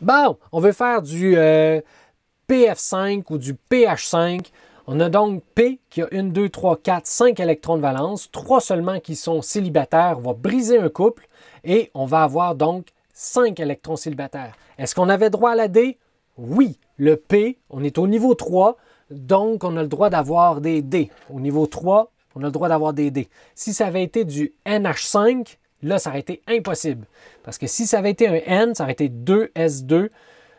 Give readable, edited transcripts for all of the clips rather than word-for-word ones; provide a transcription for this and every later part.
Bon, on veut faire du PF5 ou du PH5. On a donc P qui a 1, 2, 3, 4, 5 électrons de valence, 3 seulement qui sont célibataires. On va briser un couple et on va avoir donc 5 électrons célibataires. Est-ce qu'on avait droit à la D? Oui. Le P, on est au niveau 3, donc on a le droit d'avoir des D. Au niveau 3, on a le droit d'avoir des D. Si ça avait été du NH5, là, ça aurait été impossible. Parce que si ça avait été un N, ça aurait été 2S2,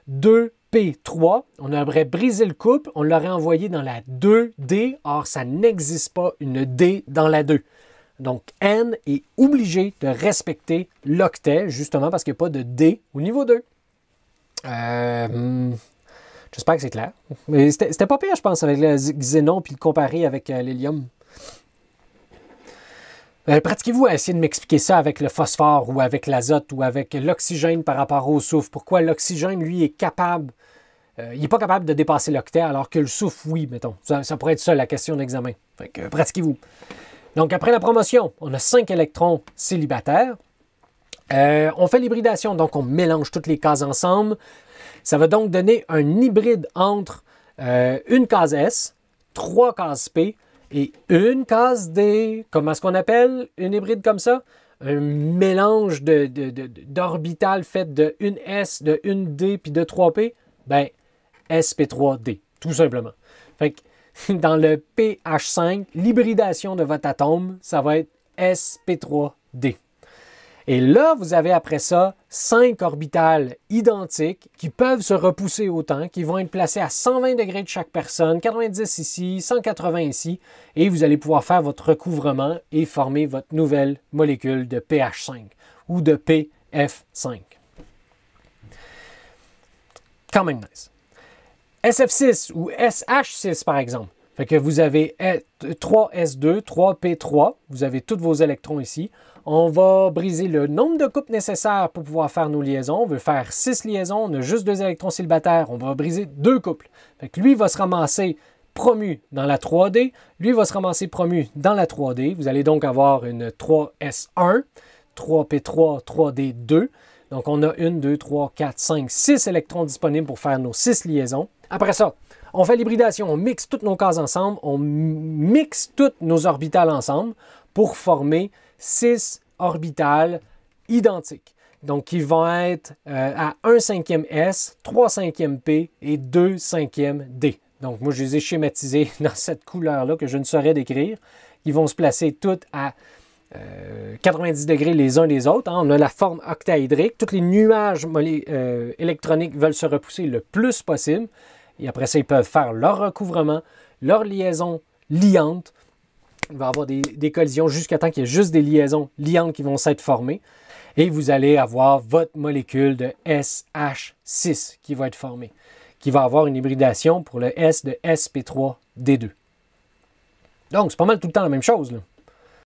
2P3. On aurait brisé le couple, on l'aurait envoyé dans la 2D. Or, ça n'existe pas une D dans la 2. Donc, N est obligé de respecter l'octet, justement parce qu'il n'y a pas de D au niveau 2. J'espère que c'est clair. Mais c'était pas pire, je pense, avec le xénon puis le comparer avec l'hélium. Pratiquez-vous à essayer de m'expliquer ça avec le phosphore ou avec l'azote ou avec l'oxygène par rapport au soufre. Pourquoi l'oxygène, lui, est capable... il n'est pas capable de dépasser l'octet, alors que le soufre, oui, mettons. Ça pourrait être ça, la question d'examen. Fait que pratiquez-vous. Donc, après la promotion, on a 5 électrons célibataires. On fait l'hybridation, donc on mélange toutes les cases ensemble. Ça va donc donner un hybride entre une case S, 3 cases P et une case D. Comment est-ce qu'on appelle une hybride comme ça? Un mélange d'orbitales fait de une S, de une D puis de 3P. Ben, sp3d, tout simplement. Fait que dans le pH5, l'hybridation de votre atome, ça va être sp3d. Et là, vous avez après ça 5 orbitales identiques qui peuvent se repousser autant, qui vont être placées à 120 degrés de chaque personne, 90 ici, 180 ici, et vous allez pouvoir faire votre recouvrement et former votre nouvelle molécule de pH5 ou de PF5. Quand même nice. SF6 ou SH6 par exemple. Fait que vous avez 3S2, 3P3, vous avez tous vos électrons ici. On va briser le nombre de couples nécessaires pour pouvoir faire nos liaisons. On veut faire 6 liaisons, on a juste 2 électrons célibataires. On va briser 2 couples. Fait que lui va se ramasser promu dans la 3D, lui va se ramasser promu dans la 3D. Vous allez donc avoir une 3S1, 3P3, 3D2. Donc on a 1, 2, 3, 4, 5, 6 électrons disponibles pour faire nos 6 liaisons. Après ça, on fait l'hybridation, on mixe toutes nos cases ensemble, on mixe toutes nos orbitales ensemble pour former 6 orbitales identiques. Donc, qui vont être à 1/5 S, 3/5 P et 2/5 D. Donc, moi, je les ai schématisés dans cette couleur-là que je ne saurais décrire. Ils vont se placer toutes à 90 degrés les uns les autres. Hein. On a la forme octaédrique. Tous les nuages électroniques veulent se repousser le plus possible. Et après ça, ils peuvent faire leur recouvrement, leur liaison liante. Il va y avoir des collisions jusqu'à temps qu'il y ait juste des liaisons liantes qui vont s'être formées. Et vous allez avoir votre molécule de SH6 qui va être formée, qui va avoir une hybridation pour le S de sp3d2. Donc, c'est pas mal tout le temps la même chose, là.